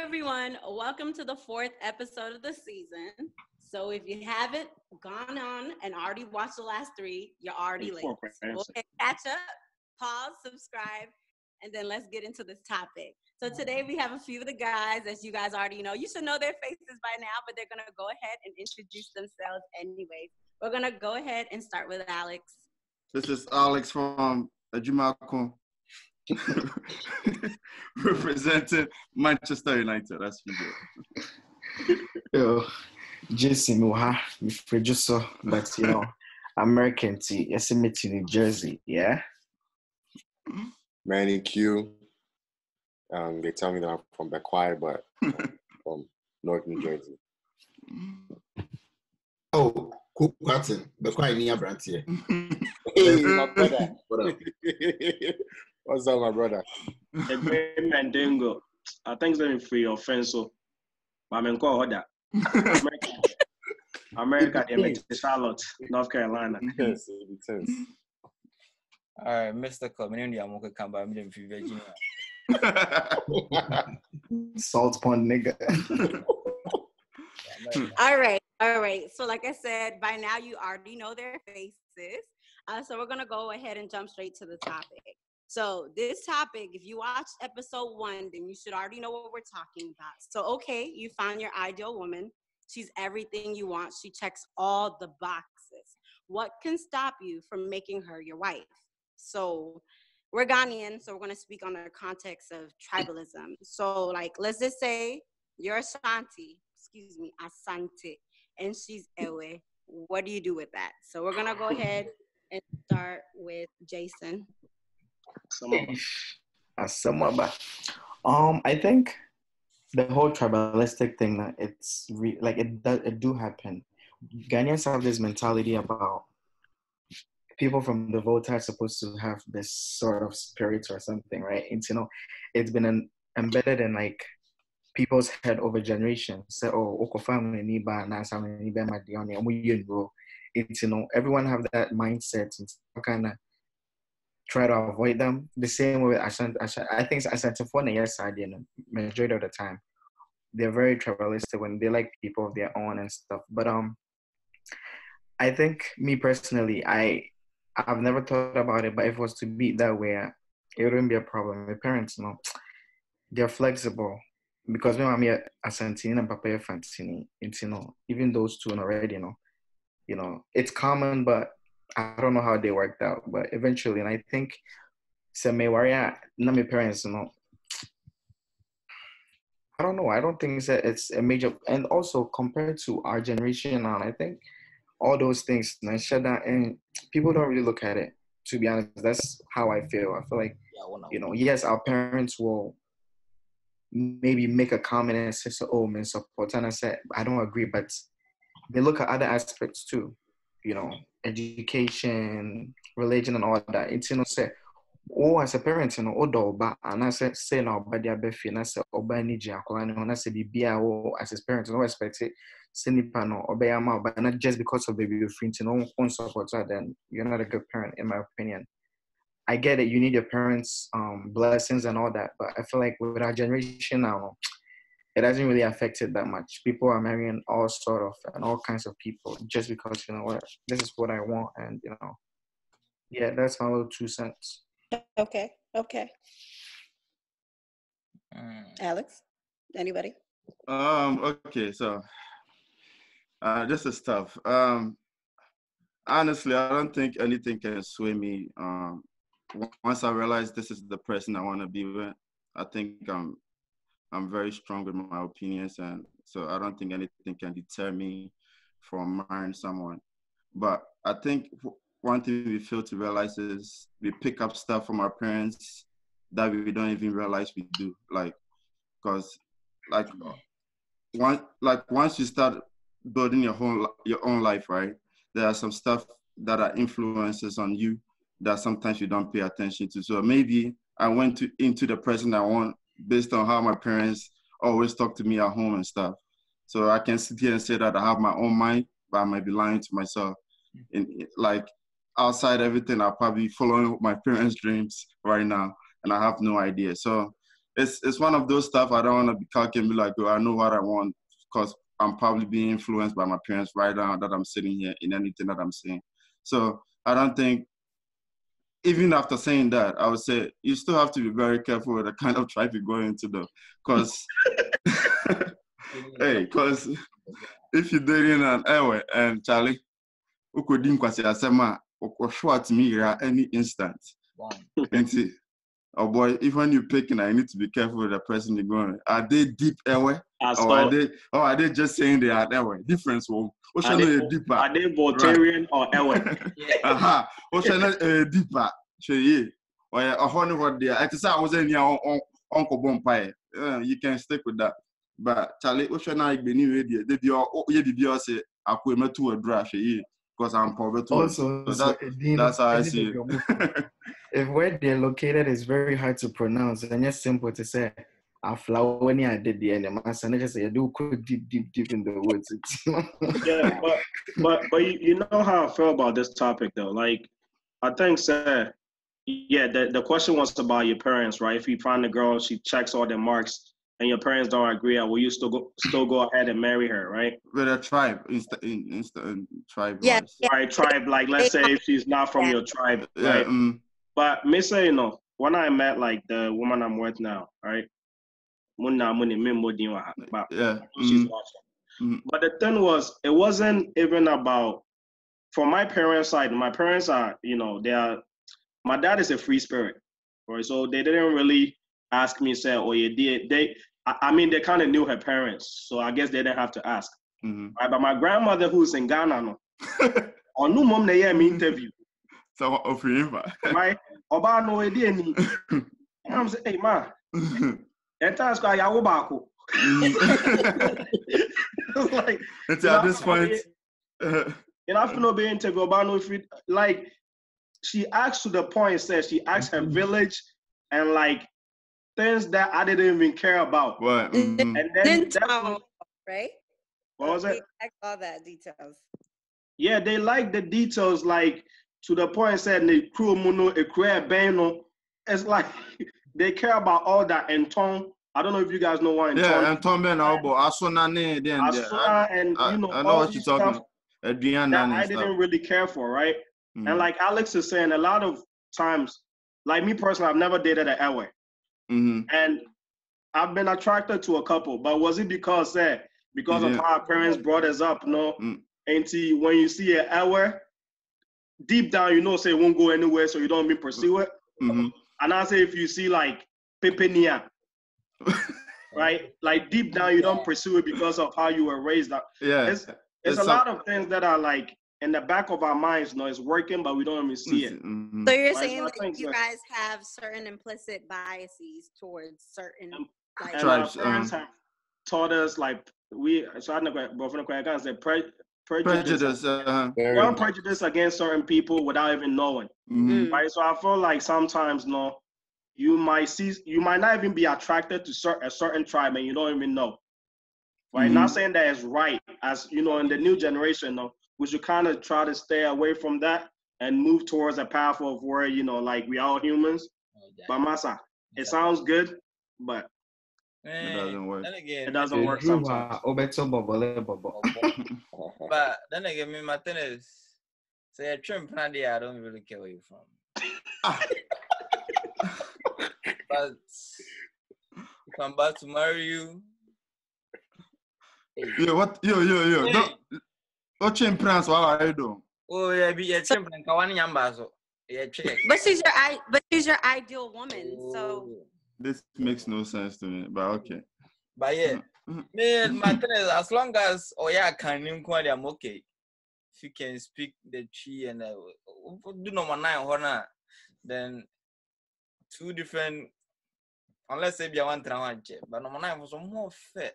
everyone. Welcome to the fourth episode of the season. So if you haven't gone on and already watched the last three, you're already late. So go ahead, catch up, pause, subscribe, and then let's get into this topic. So today we have a few of the guys, as you guys already know. You should know their faces by now, but they're going to go ahead and introduce themselves anyways. We're going to go ahead and start with Alex. This is Alex from Ajumako. Representing Manchester United. That's you. Yo, Jason Moha, my producer, but American tea. Yes, I'm in New Jersey. Yeah. Manny Q. They tell me that I'm from Bequia, but I'm from North New Jersey. Oh, cool pattern. Bequia near Brant here. Hey, my brother. What up? What's up, my brother? The great Mandingo. Thanks very for your friends. So, I'm in America, they make Charlotte, North Carolina. Yes, it makes sense. All right, Mr. Community, I'm going to come by me from Virginia. Salt pond nigga. All right. So like I said, by now you already know their faces. So we're going to go ahead and jump straight to the topic. So this topic, if you watched episode 1, then you should already know what we're talking about. So, okay, you found your ideal woman. She's everything you want. She checks all the boxes. What can stop you from making her your wife? So we're Ghanaian, so we're going to speak on the context of tribalism. So, like, let's just say you're Asante, and she's Ewe. What do you do with that? So we're going to go ahead and start with Jason. I think the whole tribalistic thing, it's it do happen. Ghanaians have this mentality about people from the Volta are supposed to have this sort of spirit or something, right? It's it's been embedded in like people's head over generations. So it's everyone have that mindset and kind of try to avoid them. The same way with Ashanti. I think Ashanti for the majority of the time. They're very tribalistic when they like people of their own and stuff. But I think me personally, I've never thought about it, but if it was to be that way, it wouldn't be a problem. My parents, they're flexible. Because when I'm here Ashanti and Papa Fantini, even those two already, it's common, but I don't know how they worked out, but eventually, and I think my parents, I don't know. I don't think it's a major, and also compared to our generation now, I think all those things, and people don't really look at it. To be honest, that's how I feel. I feel like, yes, our parents will maybe make a comment and say, "Oh, man, support," and I said, I don't agree, but they look at other aspects too. Education, religion, and all that. It's say, as a parent, oba, and I say no, but they are befi, and I say oba niji akwani, and I say bibia as his parents, no expect it, senipa no obeyama, but not just because of baby friend, on support that, then you're not a good parent, in my opinion. I get it, you need your parents' blessings and all that, but I feel like with our generation now, it hasn't really affected that much. People are marrying all kinds of people just because, this is what I want. And, yeah, that's my little 2 cents. Okay. Alex, anybody? Okay, so this is tough. Honestly, I don't think anything can sway me. Once I realize this is the person I want to be with, I think I'm very strong with my opinions, and so I don't think anything can deter me from marrying someone. But I think one thing we fail to realize is we pick up stuff from our parents that we don't even realize we do. Because once you start building your own life, right? There are some stuff that are influences on you that sometimes you don't pay attention to. So maybe I went into the person I want based on how my parents always talk to me at home and stuff. So I can sit here and say that I have my own mind, but I might be lying to myself. Outside everything, I'll probably be following my parents' dreams right now, and I have no idea. So it's one of those stuff I don't want to be cocky and be like, oh, I know what I want, because I'm probably being influenced by my parents right now that I'm sitting here in anything that I'm saying. So I don't think, even after saying that, I would say you still have to be very careful with the kind of tribe you go into, though, because hey, because if you're dating an Ewe and Charlie, who could kwasi asema or short me at any instant. And see, oh boy, if when you picking, I need to be careful with the person you're going. Are they deep Ewe? Or are they just saying they are Ewe? Difference one. Are they Voltarian or Ewe? Aha. Deeper. Or a honey what they are. I was in your Uncle Bompire. You can stick with that. But Charlie, what should I be new idea? Did you say I could met to a draft because I'm probably too. Also, So that's how I see it. If where they're located is very hard to pronounce, and it's simple to say, I flower when I did the end, my son just say, I do go deep in the woods. Yeah, but you know how I feel about this topic though. Like, I think, sir, yeah, the question was about your parents, right? If you find a girl, she checks all the marks, and your parents don't agree, will you still go ahead and marry her, right? With a tribe, tribe. Yeah, right, tribe. Like, let's say if she's not from your tribe, right? Yeah, But me say, you know, when I met like the woman I'm with now, right? But yeah. she's watching. But the thing was, it wasn't even about, from my parents' side. My parents are, you know, my dad is a free spirit, right? So they didn't really ask me, say, oh, you did. I mean, they kind of knew her parents, so I guess they didn't have to ask. Right? But my grandmother, who's in Ghana, no, on no mom they me interview. So offering, right? Oba no idea any. I'm saying, hey ma, that time's called Yawo Bako. Like, at this point, and after no being interview, Oba no if like. She asked to the point, says she asked her village and like things that I didn't even care about. What? And then right? What was it? All that details. Yeah, they like the details, like to the point said the crew muno a crew beno. It's like they care about all that. And Tom, I don't know if you guys know why. Yeah, and Tom Ben Albo, Asuna and you know, I know what you're talking. That I didn't really care for, right? And like Alex is saying, a lot of times, like me personally, I've never dated an Ewe. And I've been attracted to a couple, but was it because of how our parents brought us up? No. And when you see an Ewe, deep down, you know, say it won't go anywhere, so you don't even pursue it. And I say if you see like Pepenia, right? Like deep down, you don't pursue it because of how you were raised up. Yeah. It's a lot of things that are like, in the back of our minds, no, it's working, but we don't even see it. So you're saying that you guys have certain implicit biases towards certain like tribes. Our parents have taught us like prejudice. Don't prejudice against certain people without even knowing. Right. So I feel like sometimes you might not even be attracted to a certain tribe and you don't even know. Right. Not saying that it's right, as you know, in the new generation, we should kind of try to stay away from that and move towards a path of where, you know, like we all humans. But Masa, it sounds good, but it doesn't work. It doesn't work sometimes. But then again, my thing is, say a trim plan, I don't really care where you're from. But if I'm about to marry you, Yo. What champions? What are you doing? Oh yeah, be a champion. Kawani Yambazo. Yeah, but she's your ideal woman. So this makes no sense to me. But okay. But yeah, man, my thing is, as long as can I'm okay. If you can speak the chi and do number 9 then 2 different. Unless they be one check, but number 9 was more fair.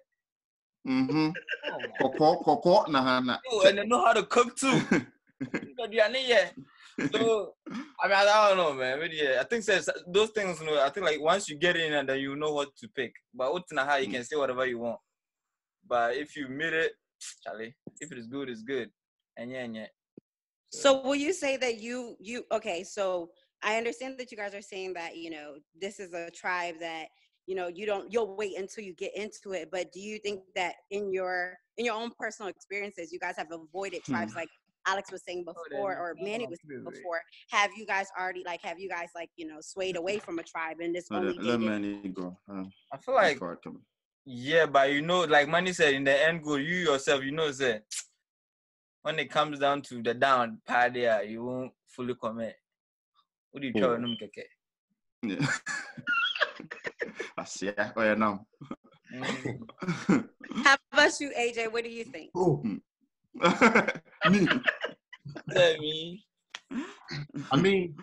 Coco, nah. Oh, and they know how to cook too. So I mean, I don't know, man. But yeah, I think those things. You know, I think like once you get in and then you know what to pick. But how you can say whatever you want. But if you meet it, Charlie, if it is good, it's good. And yeah. So will you say that you okay? So I understand that you guys are saying that, you know, this is a tribe that you'll wait until you get into it. But do you think that in your own personal experiences, you guys have avoided tribes like Alex was saying before, or Manny was saying before? Have you guys swayed away from a tribe and this only let Manny go? I feel like, yeah, but like Manny said, in the end goal, you yourself, say, when it comes down to the down part there, you won't fully commit. What do you tell them, Keke? Yeah. I see. Oh, yeah, now. How about you, AJ? What do you think? Me. Me. I mean,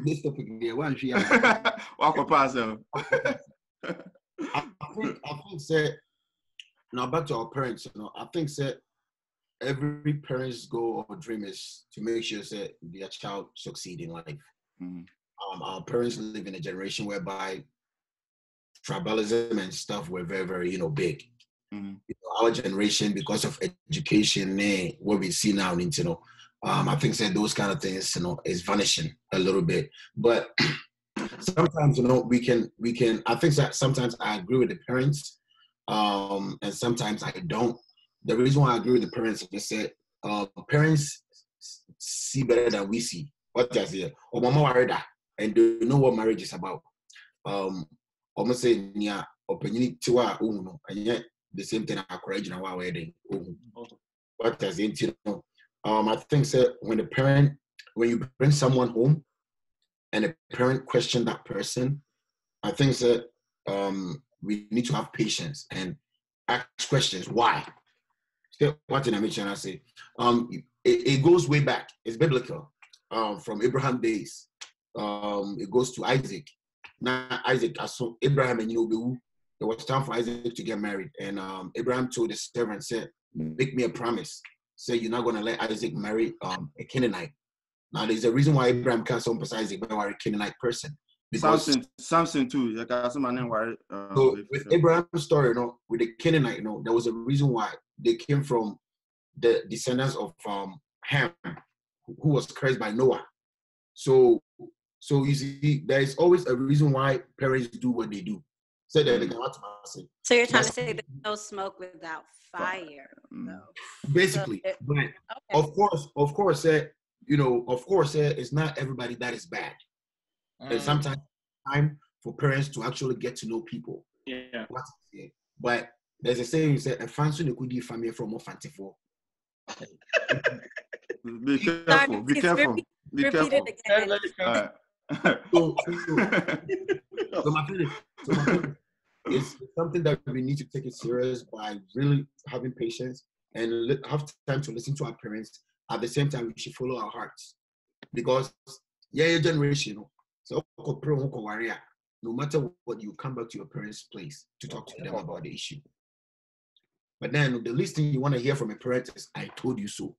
this topic there, one she. Walk past them. I think say now back to our parents. I think say every parent's goal or dream is to make sure that their child succeed in life. Our parents live in a generation whereby tribalism and stuff were very, very, big. Our generation, because of education, what we see now, I think that those kind of things, is vanishing a little bit. But sometimes, we can. I think that sometimes I agree with the parents, and sometimes I don't. The reason why I agree with the parents is that parents see better than we see. What I say, or mama worried and they know what marriage is about. Almost say near opinion tiwa and yet the same thing I courage now wedding. What I say, I think that when you bring someone home and a parent question that person, I think that we need to have patience and ask questions. Why? What did I mention? I say, it goes way back. It's biblical. From Abraham days. It goes to Isaac. Now Isaac, so Abraham and it was time for Isaac to get married. And Abraham told his servant, said, make me a promise. Say you're not gonna let Isaac marry a Canaanite. Now there's a reason why Abraham can't emphasize Isaac marry a Canaanite person. Because Samson too. So with Abraham's story, with the Canaanite, there was a reason why they came from the descendants of Ham, who was cursed by Noah. So you see, there is always a reason why parents do what they do. So that they can say. So you're trying to say there's no smoke without fire. No. Basically, but okay. Of course, it's not everybody that is bad. And sometimes it's time for parents to actually get to know people. Yeah. But there's a saying you said, "A fancy you could family from more fancy for." Be careful. Be careful. Be careful. So my feeling, it's something that we need to take it serious by really having patience and have time to listen to our parents. At the same time, we should follow our hearts, because your generation, so no matter what, you come back to your parents' place to talk to them about the issue. But then the least thing you want to hear from a parent is, I told you so.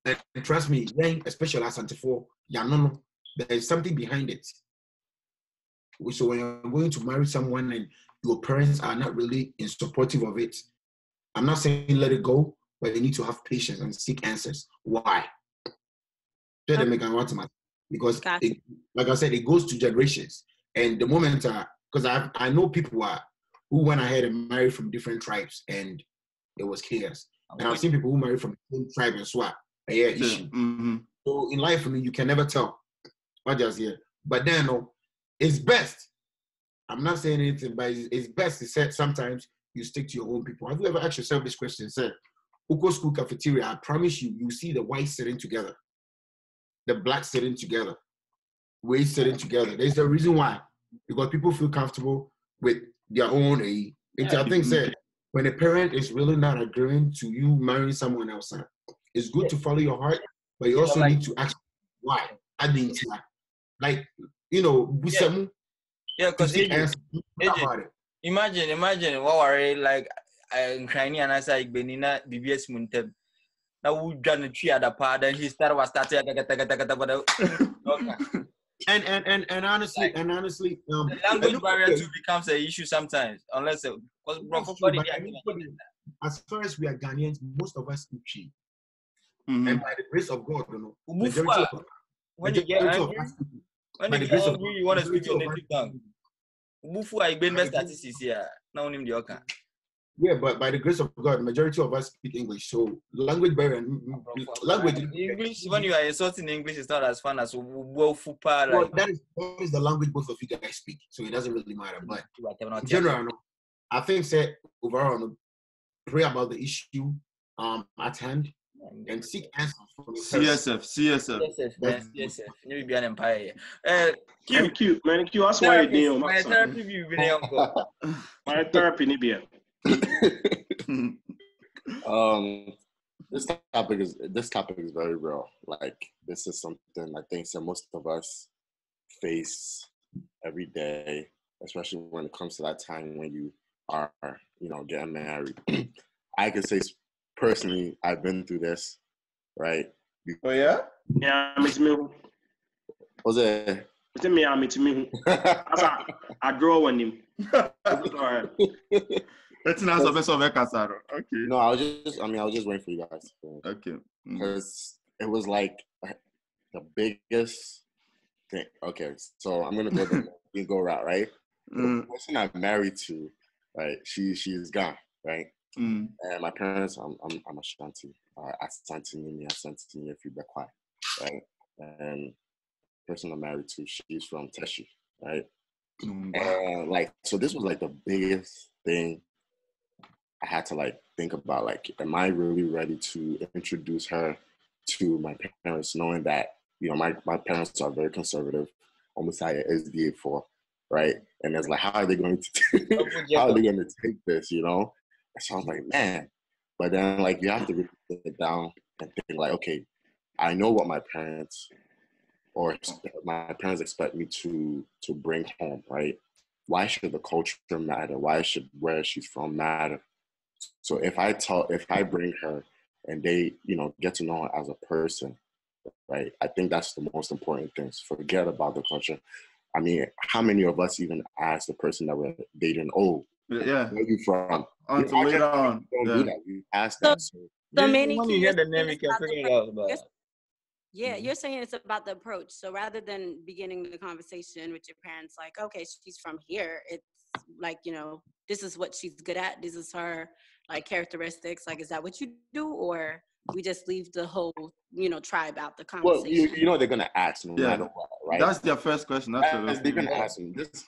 And trust me, especially as Santifo, there is something behind it. So when you're going to marry someone and your parents are not really supportive of it, I'm not saying let it go, but you need to have patience and seek answers. Why? Because, like I said, it goes to generations. And the moment, because I know people who went ahead and married from different tribes, and it was chaos. And I've seen people who married from the same tribe and swap. Issue. So in life, you can never tell. What just here? But then, it's best. I'm not saying anything, but it's best to say sometimes you stick to your own people. Have you ever asked yourself this question? Say, Uko School Cafeteria, I promise you see the whites sitting together, the blacks sitting together, we sitting together. There's a reason why. Because people feel comfortable with their own. I think said when a parent is really not agreeing to you marrying someone else, it's good to follow your heart, but you also need to ask why. I mean, like, because imagine what were like crying and I say Benina BBS Muntem. Now we done a tree at the part, and he started and honestly, the language barrier too becomes an issue sometimes, unless as far as we are Ghanaians, most of us speak Chi. And by the grace of God, when you get angry, When you get angry, you want to speak your native tongue. Bufu I been best statistics here. Now him the oka. Yeah, but by the grace of God, the majority of us speak English. So language barrier and language English, when you are insulting English, is not as fun as well, that is the language both of you guys speak. So it doesn't really matter. But in general, I think that overall, pray about the issue at hand and seek answers from CSF. Maybe be an empire. Q. I swear it deal. My therapy view, my therapy, Nibia. This topic is very real. Like, this is something I think that most of us face every day, especially when it comes to that time when you are, getting married. I can say personally, I've been through this, right? Oh yeah? Yeah, me. Was it? It's me. I draw on him. It's not okay. No, I was just waiting for you guys. Okay. Because it was like the biggest thing. Okay, so I'm gonna go route, right? The person I'm married to, right? She is gone, right? And my parents, I'm Ashanti. Asantini, if you be quiet, right? And the person I'm married to, she's from Teshi, right? And so this was like the biggest thing I had to think about, am I really ready to introduce her to my parents, knowing that, my parents are very conservative, almost like SDA for, right? And it's how are they going to take this, So I was like, man. But then you have to really sit down and think okay, I know what my parents expect me to bring home, right? Why should the culture matter? Why should where she's from matter? So if I bring her and they, get to know her as a person, right? I think that's the most important thing. Forget about the culture. I mean, how many of us even ask the person that we're dating, where are you from? Until later on. Do that. We ask that. So many when you hear the name, you can figure it out. Yeah, you're saying it's about the approach. So rather than beginning the conversation with your parents, okay, she's from here. It's this is what she's good at. This is her characteristics. Is that what you do, or we just leave the whole tribe out the conversation? Well, they're gonna ask no matter what, right? That's their first question. They're gonna ask them this.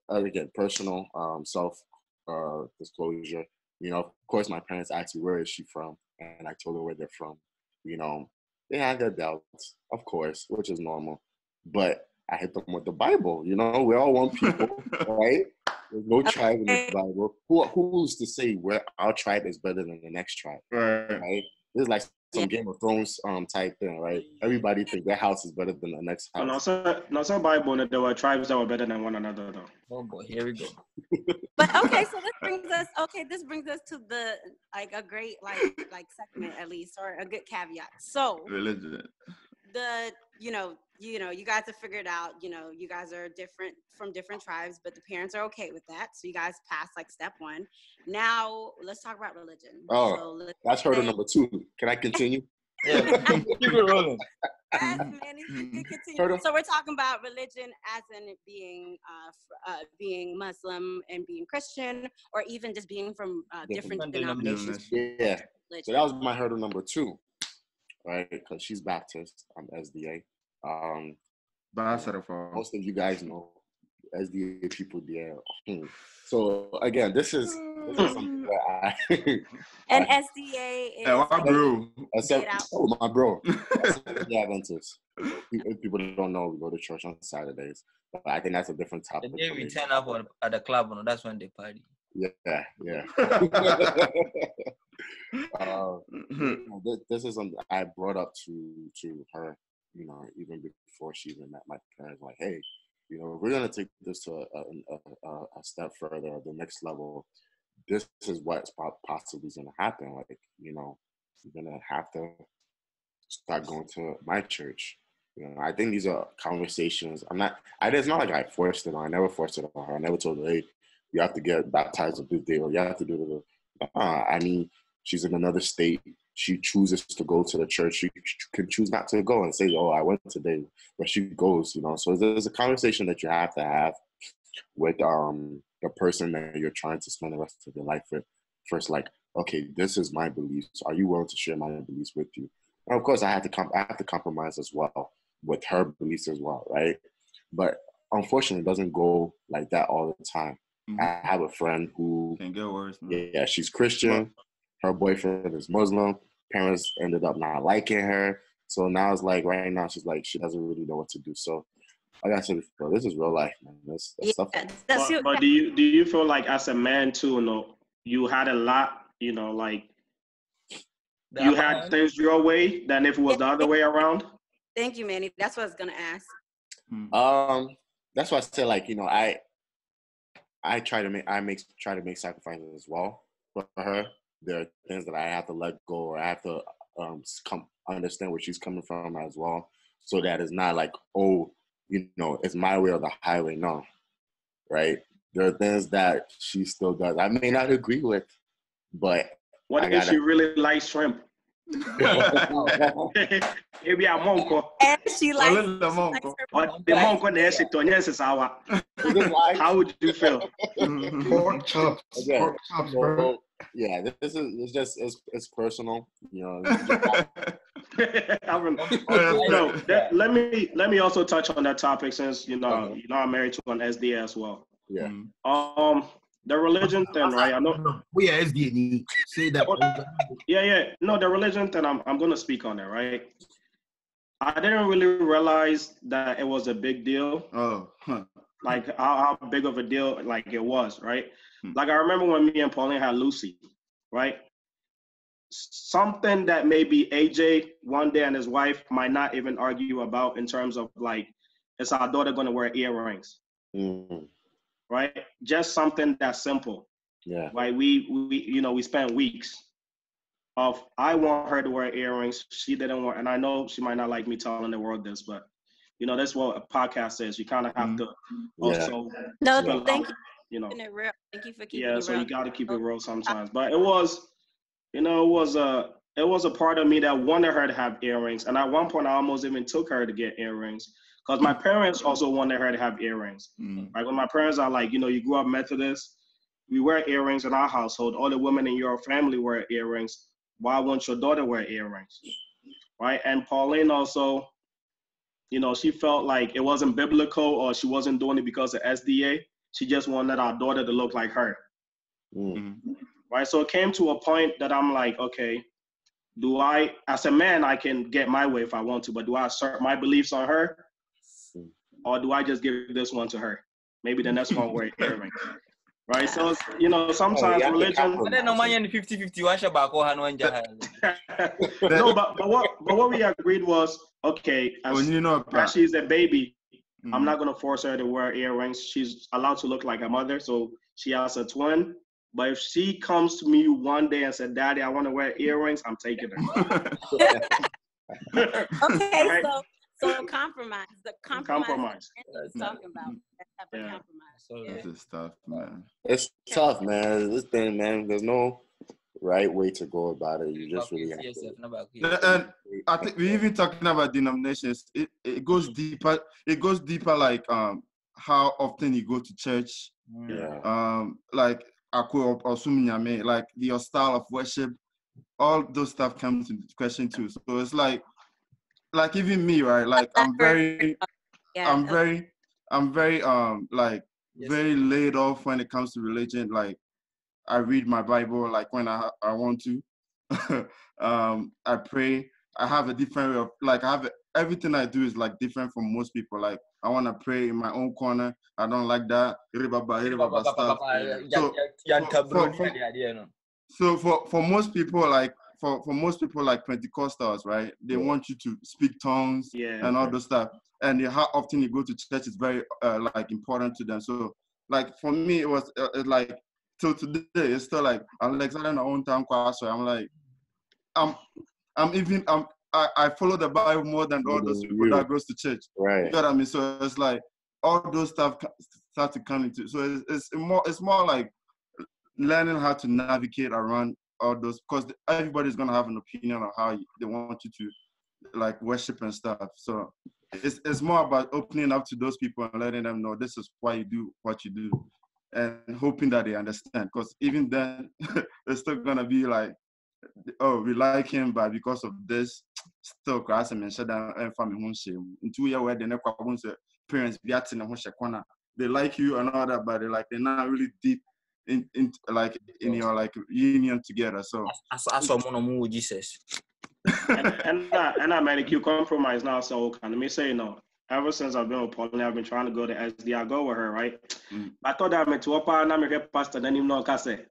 Again, personal self disclosure. Of course, my parents asked me where is she from, and I told her where they're from. They had their doubts, of course, which is normal. But I hit them with the Bible. We're all one people, right? There's no tribe in the Bible. Who's to say where our tribe is better than the next tribe? Right? This is some Game of Thrones type thing, right? Everybody think their house is better than the next house. Not some Bible that there were tribes that were better than one another, though. Oh boy, here we go. But okay, so this brings us to the a great segment at least, or a good caveat. So religion. You guys have figured out, you guys are different from different tribes, but the parents are okay with that. So you guys passed step one. Now let's talk about religion. Oh, so that's hurdle number 2. Can I continue? Yeah, keep it rolling. Yes, man, you can continue. So we're talking about religion as in being Muslim and being Christian, or even just being from different denominations. Yeah. So that was my hurdle number 2. Right, because she's Baptist, I'm SDA. Most of you guys know SDA people there. So again, this is something that and SDA is my bro. My bro. Yeah, Adventist. People don't know we go to church on Saturdays, but I think that's a different topic. The day we turn up at the club, that's when they party. Yeah. This is something I brought up to her, even before she even met my parents. Hey, we're gonna take this to a step further, the next level. This is what's possibly gonna happen. You're gonna have to start going to my church. I think these are conversations. It's not like I forced it on. I never forced it on her. I never told her, hey, you have to get baptized on this day, or you have to do it. I mean, she's in another state. she chooses to go to the church. She can choose not to go and say, "Oh, I went today," but she goes. So there's a conversation that you have to have with the person that you're trying to spend the rest of your life with. First, like, okay, this is my beliefs. Are you willing to share my beliefs with you? And of course, I have to compromise as well with her beliefs as well, right? But unfortunately, it doesn't go like that all the time. Mm-hmm. I have a friend who can get worse. Man. Yeah, she's Christian. Her boyfriend is Muslim. Parents ended up not liking her. So now it's like right now she's like she doesn't really know what to do. So like I said before, this is real life, man. That's stuff. But do you feel like as a man too, you had a lot, like you had things your way than if it was the other way around? Thank you, Manny. That's what I was gonna ask. That's why I said like, I try to make sacrifices as well for her. There are things that I have to let go, or I have to understand where she's coming from as well, so that it's not like, oh, it's my way or the highway. No, right? There are things that she still does. I may not agree with, but what if she really likes shrimp? Maybe a monko. And she likes the monko. The monko next to Tonyen's hour. How would you feel? Pork chops. Pork chops, bro. Yeah, it's personal, Let me also touch on that topic since I'm married to an SDA as well. Yeah. The religion thing, right? I know we are SDA. Say that. Yeah. No, the religion thing. I'm gonna speak on it, right? I didn't really realize that it was a big deal. Like how big of a deal like it was, right? Like I remember when me and Pauline had Lucy, right? Something that maybe AJ one day and his wife might not even argue about in terms of like, is our daughter gonna wear earrings? Mm-hmm. Right? Just something that simple. Yeah. Right? We spent weeks of I want her to wear earrings. She didn't want, and I know she might not like me telling the world this, but that's what a podcast is. You kind of have to also thank you. Thank you for keeping it real. So you got to keep it real sometimes. But it was a part of me that wanted her to have earrings, and at one point I almost even took her to get earrings. Because my parents also wanted her to have earrings. Like when my parents are like, you grew up Methodist, we wear earrings in our household. All the women in your family wear earrings. Why won't your daughter wear earrings? Right? And Pauline also, she felt like it wasn't biblical or she wasn't doing it because of SDA. She just wanted our daughter to look like her. Right? So it came to a point that I'm like, okay, as a man, I can get my way if I want to, but do I assert my beliefs on her? Or do I just give this one to her? Maybe the next one wear earrings. Right? So, it's, sometimes religion. No, 50-50. No, but what we agreed was, okay, as she's a baby, I'm not going to force her to wear earrings. She's allowed to look like her mother. So she has a twin. But if she comes to me one day and said, Daddy, I want to wear earrings, I'm taking her. Okay, right? So compromise. The compromise. Talking about that type of compromise. So this is tough, man. It's tough, man. This thing, man. There's no right way to go about it. You just really have to. And I think we're even talking about denominations. It goes deeper. It goes deeper, like how often you go to church. Yeah. Like like your style of worship. All those stuff comes into question too. So it's like even me, right? Like I'm very very laid off when it comes to religion. Like I read my Bible like when I want to. I pray. I have a different way of everything I do is like different from most people. Like I want to pray in my own corner. I don't like that. So for most people, like for most people like Pentecostals, right? They want you to speak tongues and all those stuff. And how often you go to church is very like important to them. So like for me, it was like till today, it's still like Alexander own time so I'm like I follow the Bible more than all those people that goes to church. Right. You know what I mean? So it's like all those stuff start to come into. So it's more like learning how to navigate around all those, because everybody's gonna have an opinion on how they want you to like worship and stuff. So it's more about opening up to those people and letting them know this is why you do what you do, and hoping that they understand. Because even then, it's still gonna be like, oh, we like him, but because of this, still class and shut down and family home shame. In 2 years where the parents be at in the corner. They like you and all that, but they're not really deep in your like union together. So as someone who Jesus. and I made a compromise now. So can me say ever since I've been with Pauline, I've been trying to go to SD. I go with her, right? I thought I meant to up and I'm a pastor, then you know, say,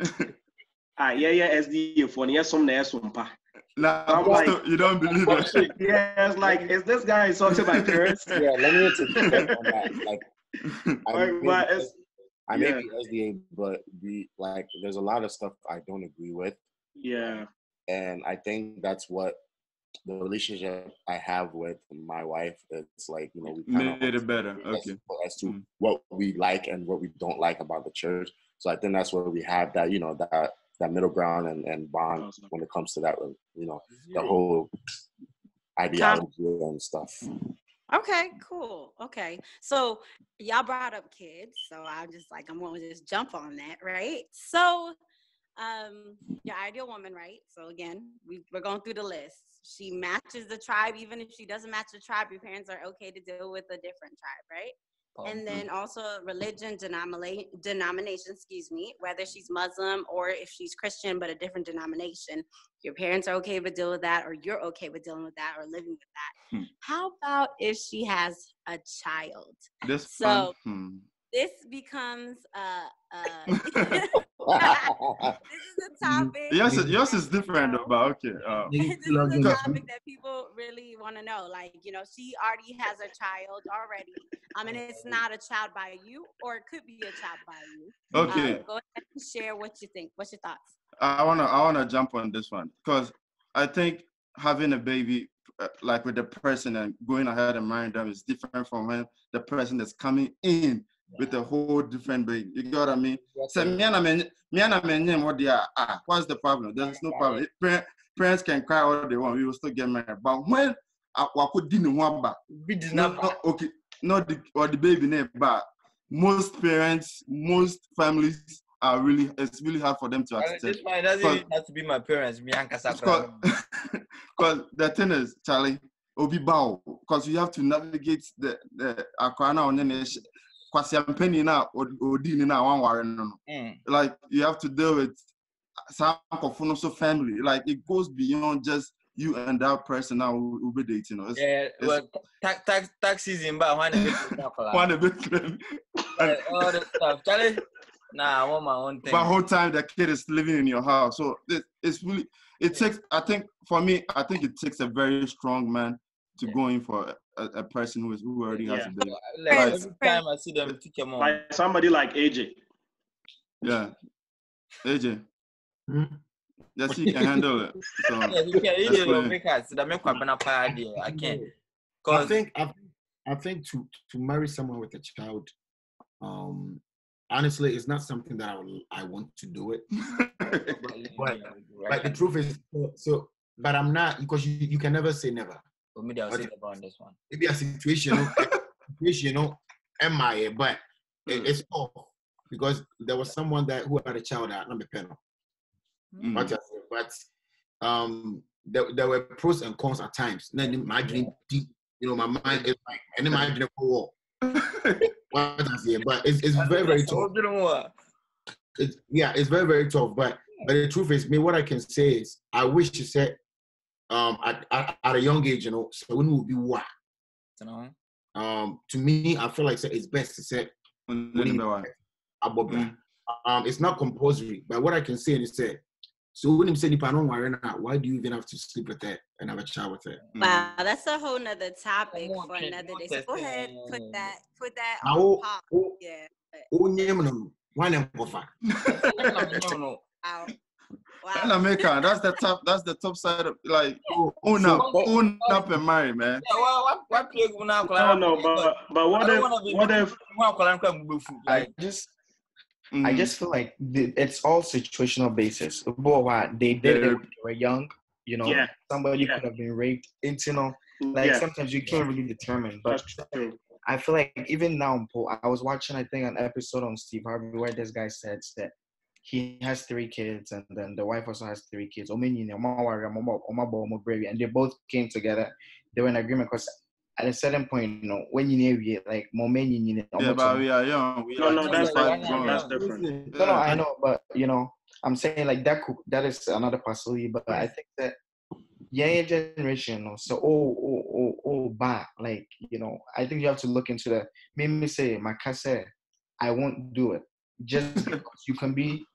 yeah, SD for yes, some there, some pa. Nah, I'm like, you don't believe it. Yeah, it's like, is this guy insulting my parents? Yeah, let me take on that. Like, I may be SDA, but there's a lot of stuff I don't agree with. Yeah. And I think that's what the relationship I have with my wife, it's like, we kind made it better. Okay. As to what we like and what we don't like about the church. So I think that's where we have that, that middle ground and bond when it comes to that, the whole ideology and stuff. Okay, cool. Okay. So y'all brought up kids. So I'm going to just jump on that, right? So your ideal woman, right? So again, we're going through the list. She matches the tribe. Even if she doesn't match the tribe, your parents are okay to deal with a different tribe, right? And then also religion, denomination, whether she's Muslim or if she's Christian, but a different denomination, your parents are okay with dealing with that, or you're okay with dealing with that or living with that. How about if she has a child? This becomes this is a topic. Yours is different, but okay. This is a topic that people really want to know. Like, she already has a child already. And it's not a child by you, or it could be a child by you. Okay. Go ahead and share what you think. What's your thoughts? I wanna jump on this one because I think having a baby like with the person and going ahead and marrying them is different from when the person is coming in with a whole different baby. You get what I mean? So what's the problem? There's no problem. Parents can cry all they want. We will still get married. But when okay, not the baby name, but most parents, most families it's really hard for them to accept. This one doesn't even have to be my parents. Because the thing is, Charlie, obi bow, because you have to navigate the Akrana on the like you have to deal with some of family. Like it goes beyond just you and that person now will be dating. Tax season, but one a bit. All the stuff, Charlie. Nah, I want my own thing. But whole time the kid is living in your house, so it's really takes. I think for me, it takes a very strong man to go in for a person who already has a baby. Like every time I see them, teach them like somebody like AJ. Yeah, AJ. Yes, he can handle it. So he will make us. I can't. I think to marry someone with a child, honestly, it's not something that I want to do it. but the truth is, but I'm not, because you can never say never. Well, maybe I'll say about this one. Maybe a situation, MIA, but it's tough because there was someone who had a child at number 10. But there were pros and cons at times. Then imagine deep, my mind is like, and imagine a war. But it's very, very tough. It's very, very tough. But the truth is, what I can say is, I wish you said, at a young age, so when will be what? To me, I feel like it's best to say, it's not compulsory. But what I can say is, so when you say why do you even have to sleep with that and have a child with that? Wow, that's a whole nother topic for another day. So go ahead, put that on pop. Yeah. Wow. That's the top side of like own up and marry, man. Yeah, but what if like I just feel like it's all situational basis. But they did it when they were young. You know, somebody could have been raped. You know, like sometimes you can't really determine. But I feel like even now, I was watching, I think, an episode on Steve Harvey where this guy said that he has 3 kids and then the wife also has 3 kids. And they both came together. They were in agreement because at a certain point, you know, when you know, like, but we are young. That's different. No, I know, but you know, I'm saying like that is another possibility. But I think that young generation, so bad, like, you know, I think you have to look into the. Maybe say, Makase, I won't do it just because you can be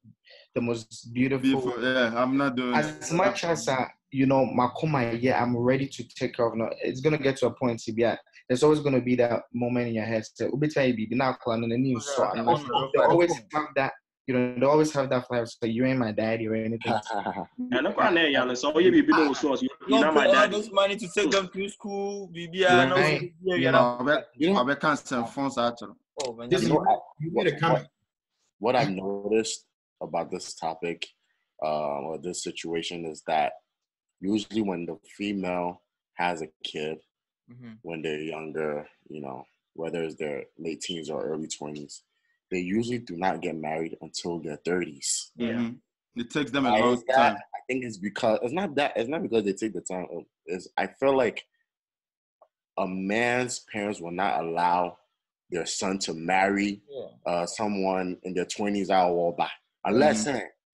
the most beautiful. Yeah, I'm not doing as much as you know, Makoma, yeah, I'm ready to take off. No, it's gonna get to a point, CBI. There's always gonna be that moment in your head. They always have that. You know, they always have that flavor. So you ain't my daddy or anything. And so you be no source. You not my daddy. This money to take them to school, I can't send phones actually. What I've noticed about this topic or this situation is that usually when the female has a kid, when they're younger, you know, whether it's their late teens or early 20s, they usually do not get married until their 30s. Yeah. It takes them a long time. I think it's because it's not because they take the time. I feel like a man's parents will not allow their son to marry someone in their 20s unless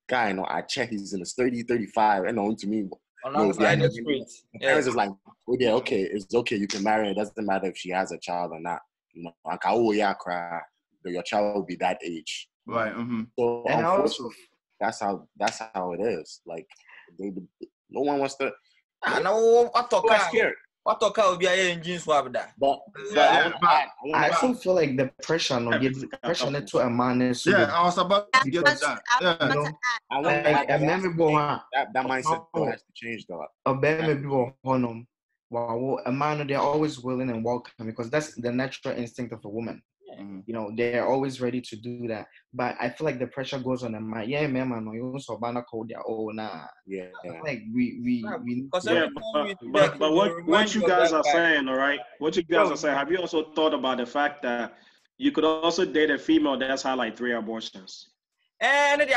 guy, you know, I check he's in his 30, 35, and on to me. The parents is like, oh yeah, okay, it's okay, you can marry her. It doesn't matter if she has a child or not. You know, like, oh yeah, cry. Your child will be that age. Right. So unfortunately, that's how it is. Like, no one wants to. I'm scared. What talk will be a engine swap that? But I also feel like the pressure, pressure to a man is. Yeah, I was about to get that. That mindset has to change, though. A man, they're always willing and welcome because that's the natural instinct of a woman. You know, they're always ready to do that. But I feel like the pressure goes on a man. Yeah, man, you also banna call their own. Yeah. Like we. But what you guys are saying, all right? What you guys are saying? Have you also thought about the fact that you could also date a female that's had like 3 abortions? But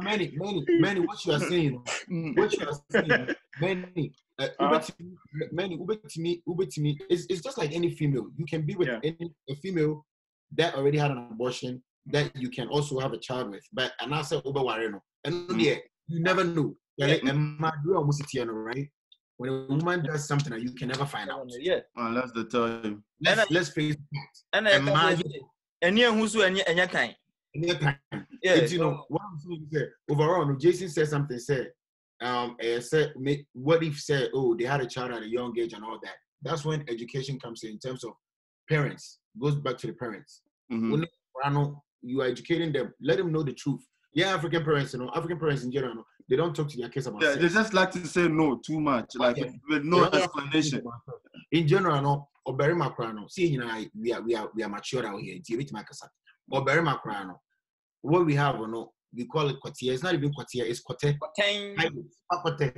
many, what you are saying, many. It's just like any female. You can be with a female that already had an abortion that you can also have a child with. But and I said and you never know. Right? When a woman does something that you can never find out. Unless they tell you. Let's face it. You know what I'm saying is overall, Jason said something. What if said, oh, they had a child at a young age and all that. That's when education comes in terms of parents. Goes back to the parents. When you are educating them, let them know the truth. Yeah, African parents in general, they don't talk to their kids about sex. They just like to say no too much, like with no explanation. In general, no, or very macrano. See, you know, we are mature out here. Or very macrano. What we have, no, we call it quartier. It's not even quartier, it's quartier. Faculty.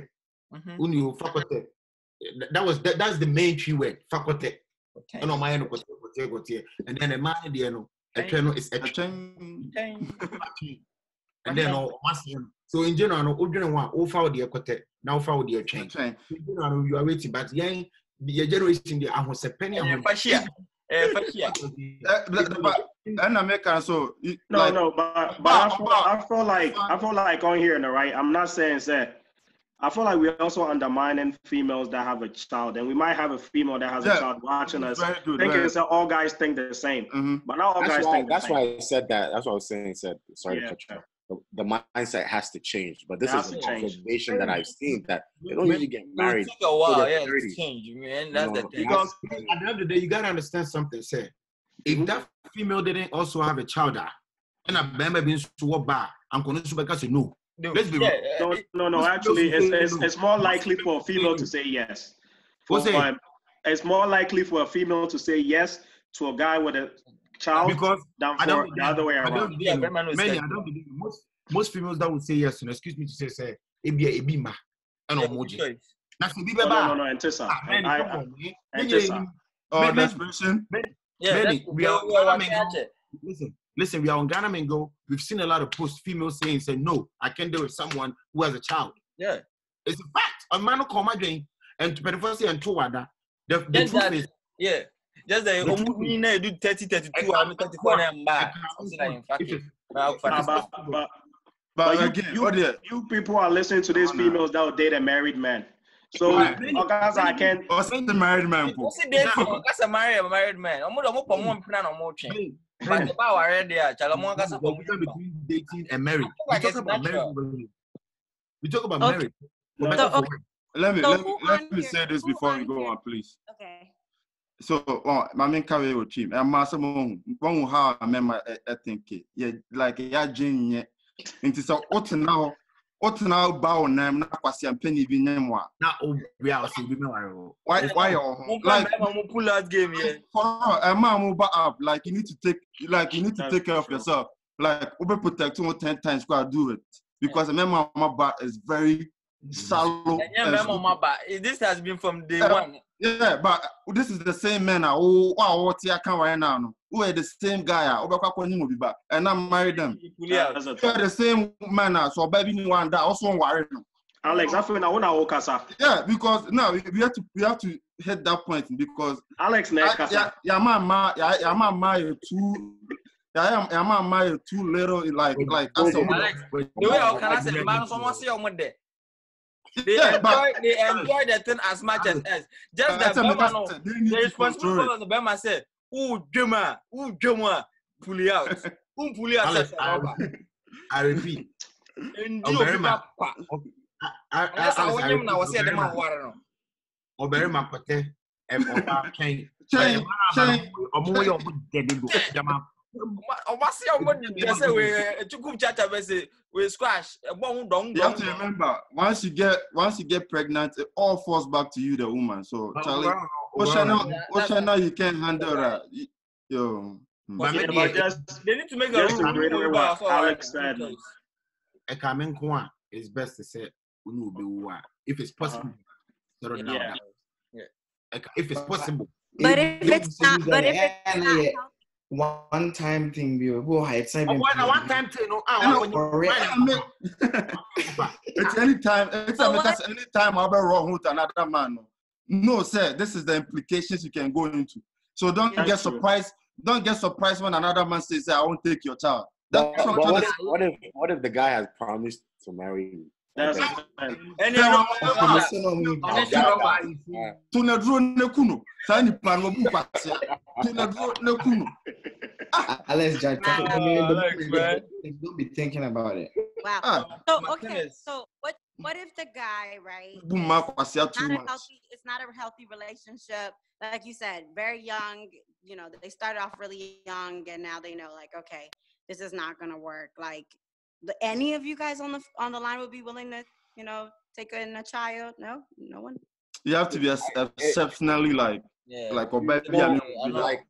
That's the main key word. Faculty. And then a man is and then so in general, all follow the quartier. Now follow the chain. In general, you are waiting, but the generation the I was a penny. And American, so but I feel like on here, right? I'm not saying that. I feel like we're also undermining females that have a child, and we might have a female that has a child watching us, thinking that all guys think the same, but not all guys think the same. That's why I said that. That's what I was saying. Sorry to cut you off. The mindset has to change, but this is an observation that I've seen that they don't usually get married. It took a while, to change, man. That's the thing. Because at the end of the day, you gotta understand something. Say, if that female didn't also have a child, and a baby being so bad, I'm going to say no. Let's be no. Actually, it's more likely for a female to say yes. It's more likely for a female to say yes to a guy with a child because than for the other way around. Most females that would say yes, excuse me to say, ebi ma, and emoji. That's the baby. No, Antissa. Oh, the expression. Listen, we are on Ghana Mingo. We've seen a lot of posts, females saying, no, I can't deal with someone who has a child. Yeah. It's a fact. A man will call my dream. And to Pentecost and to Wada, the truth is. Yeah. Just the do 30, 32, I'm 34, and back. But you people are listening to these females that will date a married man. So, guys, I can't. What's the married man? That's a married man. I'm going to but about already, between dating and marriage. We talk about marriage. We talk about marriage. Let me say this before we go on, please. Okay. So, my main career with him, and Master Moon, how I remember, I think, yeah, like a genius. It is what now bow name, not was a penny be name one. Now, we are seeing why, like, pull out game here. For a man move up, like you need to take care of yourself. Like, overprotect 2 or 10 times, go do it. Because a member my back is very shallow. This has been from day one. Yeah, but this is the same man. Oh, wow, what I can right now. Who are the same guy? And I'm married them. They're the same man. So baby, you want that also worry. Alex, I feel now. Yeah, because now we have to hit that point because Alex, I'm married too little like Alex, the way I can say man, someone see on there. They enjoy the thing as much as us. Just that the responsibility of the Bama said, "Ooh, Juma, pull it out. Pull it out." I repeat. You have to remember, once you get pregnant, it all falls back to you, the woman. So, Charlie, Oshana, you can't handle that. Yo. They need to make a rule. Alex said. It's best to say, if it's possible. Yeah. If it's possible. But if it's not, one time thing, go hide. One time thing, it's anytime. It's anytime I'll be wrong with another man. No, sir. This is the implications you can go into. So don't get surprised. Don't get surprised when another man says, "I won't take your child." What if the guy has promised to marry you? That's Alex, don't be thinking about it. Wow. So okay. So what if the guy, right? It's not a healthy relationship. Like you said, very young. You know, they started off really young, and now they know, like, okay, this is not gonna work. Like, any of you guys on the line would be willing to, take in a child? No one. You have to be exceptionally like or baby. Like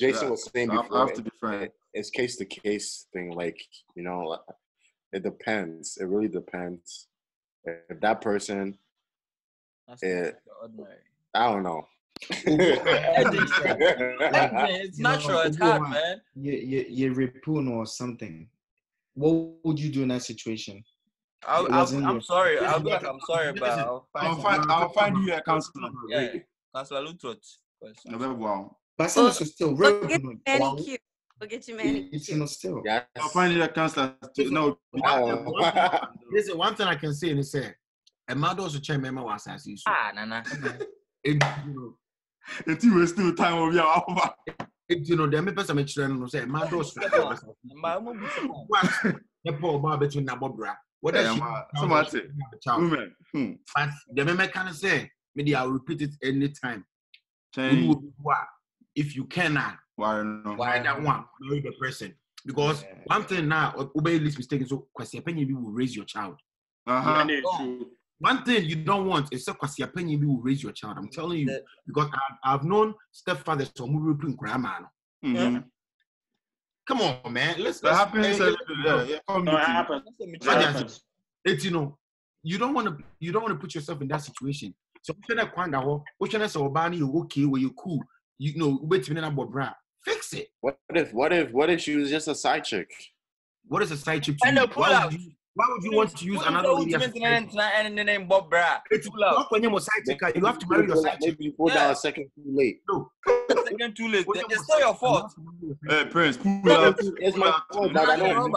Jason was saying before, I have to be frank. It's case to case thing. Like, it depends. It really depends. If that person, I don't know. It's natural. It's hard, man. You repun or something. What would you do in that situation? I'm sorry. I'll be like, I'm sorry, but I'll find you a counselor. Yeah, Counselor Lutrot. But still, we'll get you manicure. Still. Yeah. I'll find you a counselor. No. Listen, one thing I can say is say, a man also check me was as you. Nana. If you were still time of your over. The me person me children no say man do so. The poor boy between Nabobra. What is women? But the me can say, maybe I'll repeat it anytime. If you cannot, why that one marry the person? Because one thing now, obey this mistake is so because your opinion will raise your child. One thing you don't want is because your opinion will raise your child. I'm telling you, because I've known stepfathers who will bring grandma. Come on, man. Let's happens. It's you don't want to put yourself in that situation. So what you okay where you cool. Wait a minute, fix it. What if she was just a side chick? What is a side chick to you? Why would you want to use another lady as a side chick? And the name Bob Bra. It's not when you're a side chick. You have to marry your side chick. Maybe you pull down a second too late. No. Second too late. It's still your fault. Prince, pull out. It's my fault, but I don't.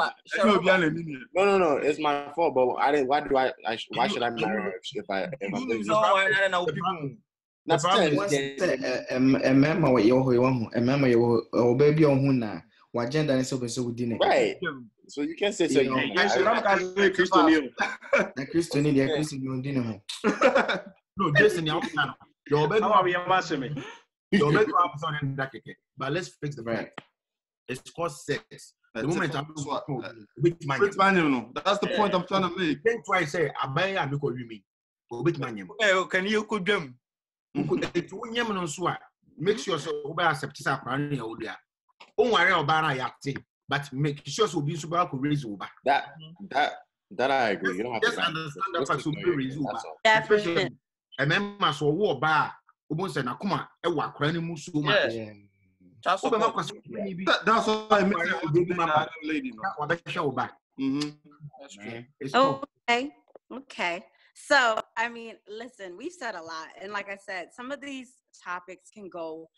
No. It's my fault, but I didn't. Why should I marry her if I'm That's right. So you can't say so. No, Jason, but let's fix the fact. It's called sex. The moment I'm that's the point I'm trying to make. Then try say, Can you could them? Make sure so accept but make sure so be super could raise over. That I agree. You don't have just to understand that fact so be raise over. Definitely. Remember so war bar. Say na kuma e wa kra ni musu ma. That's why I met lady. That's true. Okay. So, I mean, listen, we've said a lot. And like I said, some of these topics can go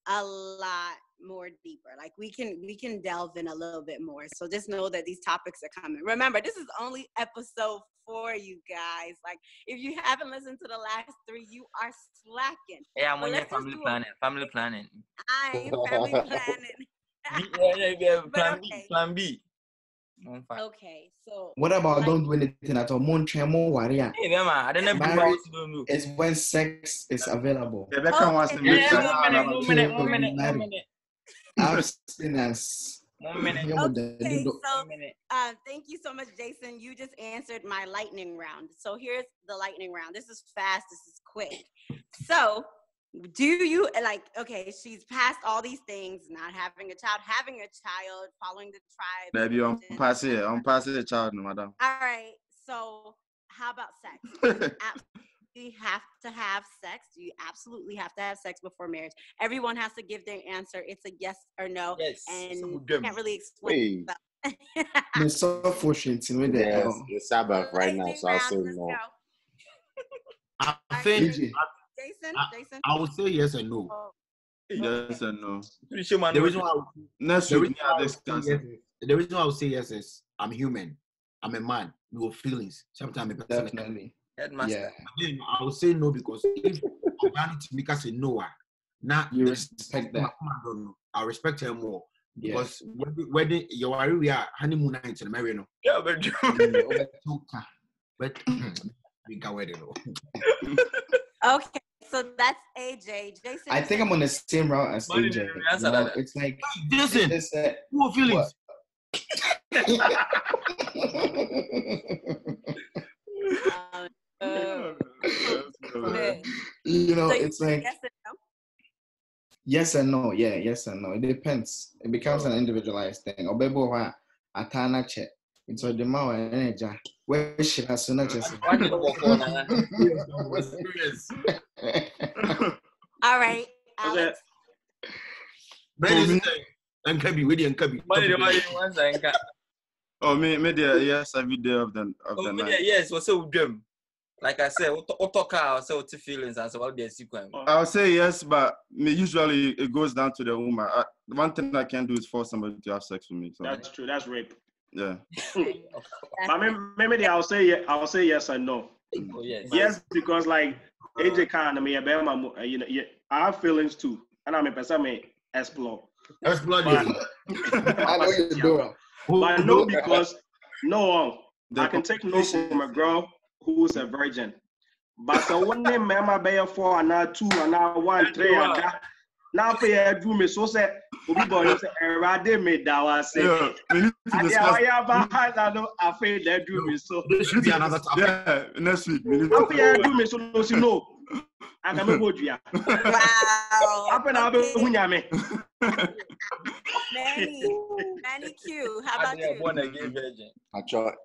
a lot more deeper. Like we can delve in a little bit more. So just know that these topics are coming. Remember, this is only episode 4, you guys. Like if you haven't listened to the last 3, you are slacking. Yeah, I'm on your family planning. I ain't family planning. Plan B. Okay, so what about don't do anything at all? Marriage is when sex is available. One minute. Abstinence. 1 minute. Okay, so thank you so much, Jason. You just answered my lightning round. So here's the lightning round. This is fast. This is quick. So do you okay, she's passed all these things, not having a child, following the tribe. Baby, I'm passing a child, madam. All right. So how about sex? You have to have sex. You absolutely have to have sex before marriage. Everyone has to give their answer. It's a yes or no. Yes. And you can't really explain It's so frustrating with it. It's Sabbath right now, so I'll say no. I think Jason? I would say yes and no. Yes and no. The reason why I would say yes is I'm human. I'm a man with feelings. Sometimes definitely. Yeah. Again, I would say no because if Mika say no, now you respect that. I respect her more. Because when you are we are honeymoon night in America. Yeah, but we can wait. Okay, so that's AJ. Jason. I think I'm on the same route as AJ. It's like Jason. Who feelings? It's like yes and no. Yeah, yes and no. It depends. It becomes an individualized thing. Obebo atana check. It's a demo energy. Where she has so much. All right, Alex. Oh, me there, yes, every day of the night. Yes, what's so dream? Like I said, what talk out, so feelings, and so what be a sequence. I'll say yes, but usually it goes down to the woman. One thing I can do is force somebody to have sex with me. So. That's true. That's rape. Yeah. But maybe I'll say yes and no. Oh, yes. Yes, because like AJ can me, I have feelings too, and I'm a person may explore. Explore. I know you do. But no, because I can take no from a girl who's a virgin. But so when they remember bear 4 and now 2 and now 1, 3 and that. Now pay a do me so say we boy say erade me da wa say. Yeah, we need to discuss. I know I feel that do me so. This should be another topic. Yeah, next week. I feel do me so no. I can go to ya. Wow. Happen I be hunya me. Danny Q, how about you? Born again virgin.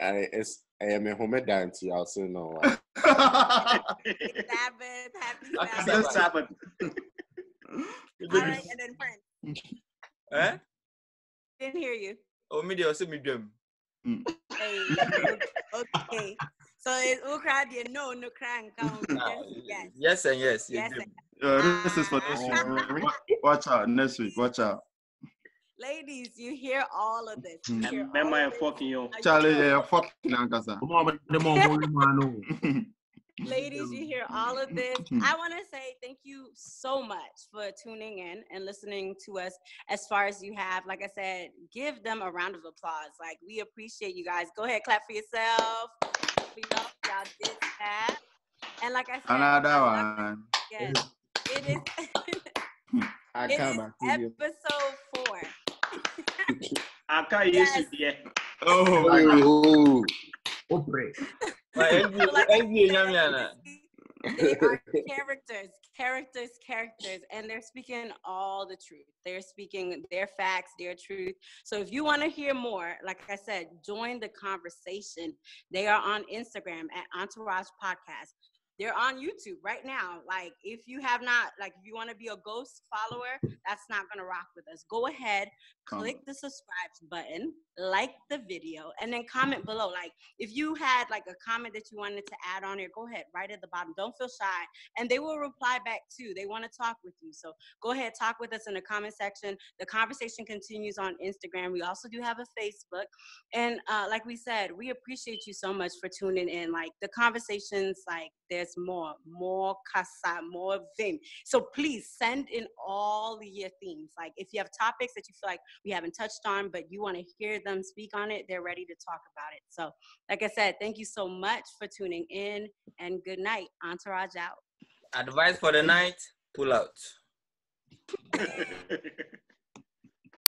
I am a home dance. I'll say no. Happy Sabbath. All right, and then Prince. Eh? Didn't hear you. Oh, me also medium. Hey, okay. So it's Ukraine, no crying count. Yes. Yes and yes. Yes. This is for next week. Watch out next week. Watch out. Ladies, you hear all of this. You hear all of this. Fucking you. Charlie, you're fucking Ankasa. Ladies, you hear all of this. I want to say thank you so much for tuning in and listening to us as far as you have. Like I said, give them a round of applause. Like, we appreciate you guys. Go ahead, clap for yourself. We love y'all did that. And like I said, another one. Yes, it is. It is episode 4. I can't use it yet. Oh. They are characters, and they're speaking all the truth. They're speaking their facts, their truth. So if you want to hear more, like I said, join the conversation. They are on Instagram at Entourage Podcast. They're on YouTube right now. Like, if you have not, like, if you want to be a ghost follower, that's not going to rock with us. Go ahead, click the subscribe button, like the video, and then comment below. Like, if you had, like, a comment that you wanted to add on here, go ahead, right at the bottom. Don't feel shy. And they will reply back, too. They want to talk with you. So go ahead, talk with us in the comment section. The conversation continues on Instagram. We also do have a Facebook. And like we said, we appreciate you so much for tuning in. Like, the conversations, like, there's more casa, more vim. So please send in all your themes. Like, if you have topics that you feel like we haven't touched on, but you want to hear them speak on it, they're ready to talk about it. So, like I said, thank you so much for tuning in, and good night. Entourage out. Advice for the night: pull out.